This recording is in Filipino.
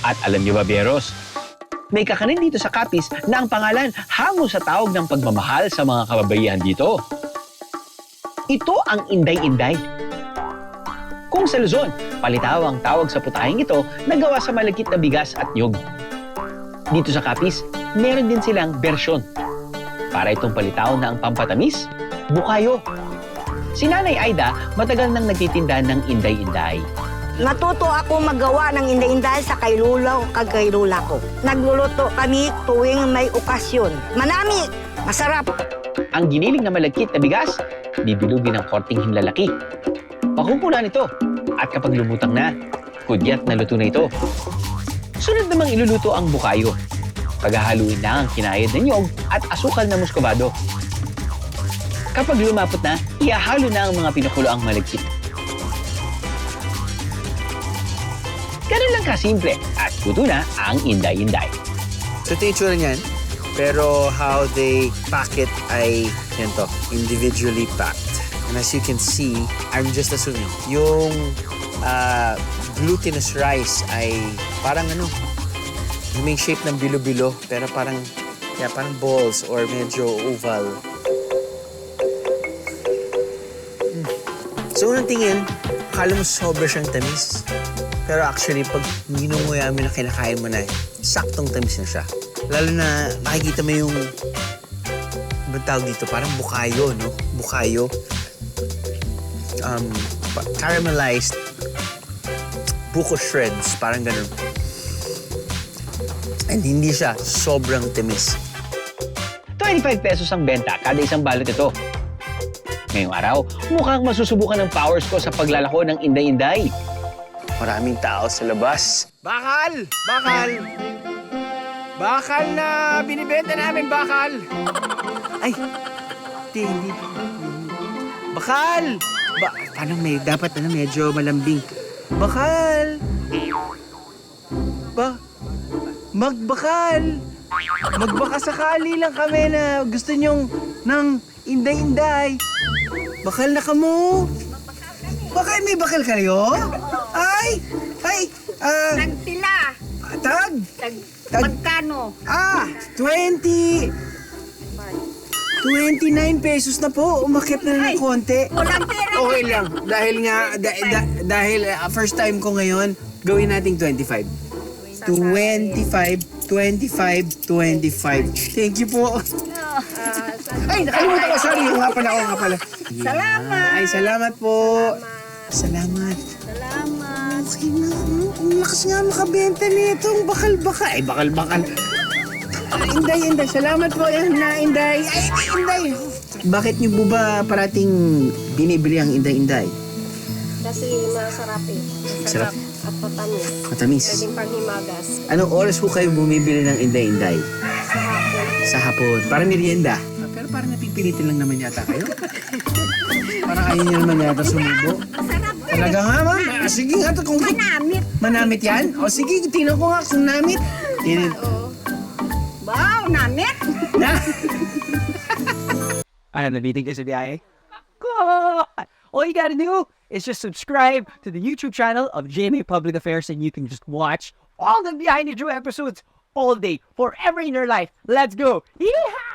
At alam niyo ba, Bieros? May kakanin dito sa Capiz na ang pangalan hango sa tawag ng pagmamahal sa mga kababaihan dito. Ito ang Inday-Inday. Kung sa Luzon, palitaw ang tawag sa putahing ito na gawa sa malagkit na bigas at nyug. Dito sa Capiz, meron din silang bersyon. Para itong palitaw na ang pampatamis, bukayo. Si Nanay Aida matagal nang nagtitinda ng Inday-Inday. Natuto ako magawa ng inday-inday sa kay lula o kay lula ko. Nagluluto kami tuwing may okasyon. Manami, masarap. Ang giniling na malagkit na bigas, bibilugin ng korting hinlalaki. Pakukunan ito at kapag lumutang na, kudyat na luto na ito. Sunod namang iluluto ang bukayo. Paghahaluin na ang kinayad na niyog at asukal na muscovado. Kapag lumapot na, ihahalo na ang mga pinukulo ang malagkit. Ganun lang kasimple at luto na ang Inday-Inday. So ito yung itsura niyan. Pero how they pack it ay ganito, individually packed. And as you can see, I'm just assuming, yung glutinous rice ay parang may shape ng bilo-bilo, pero parang balls or medyo oval. So unang tingin, akala mo sobra siyang tamis. Pero actually, pag minunguya mo na kinakain mo na, saktong tamis na siya. Lalo na makikita mo yung, ba't tawag dito, parang bukayo, no? Bukayo. Caramelized buko shreds, parang ganun. And hindi siya sobrang tamis. 25 pesos ang benta kada isang balot ito. Ngayong araw, mukhang masusubukan ng powers ko sa paglalako ng Inday-Inday. Maraming tao sa labas. Bakal! Bakal! Bakal na binibenta namin, bakal! Ay! Hindi. Bakal! Parang dapat medyo malambing. Bakal! Magbakal! Magbaka sakali lang kami na gusto nyong ng Inday-Inday. Bakal na kamo! Bakal, may bakal kayo? Ay! Tagtila. Tag? Magkano? 29 pesos na po. Umakit na ng konti. Walang pera. Okay lang. Dahil nga, dahil first time ko ngayon, gawin nating 25. 25. Thank you po. Ay, nakalimutan ko. Sorry, nga pala. Salamat. Ay, salamat po. Salamat. Okay na. Ang lakas nga makabenta nitong bakal-bakal. Ay, bakal-bakal. Inday. Salamat po. Inday. Ay, Inday. Bakit niyo po ba parating binibili ang Inday-Inday? Kasi masarap eh. Masarap? At matamis. Matamis. Pwedeng panghimagas. Anong oras po kayo bumibili ng Inday-Inday? Sa hapon. Sa hapon. Para merienda. Pero parang napipilitin lang naman yata kayo. Parang ayaw niyo naman yata sumubo. Talaga nga, ma'am. Sige nga. Manamit. Manamit yan? O sige, tingnan ko nga kung namit. Wow, namit. Ano, nabiting ka sa biyahe? God! All you gotta do is just subscribe to the YouTube channel of GMA Public Affairs and you can just watch all the Behind the Drew episodes all day, forever in your life. Let's go! Yeehaw!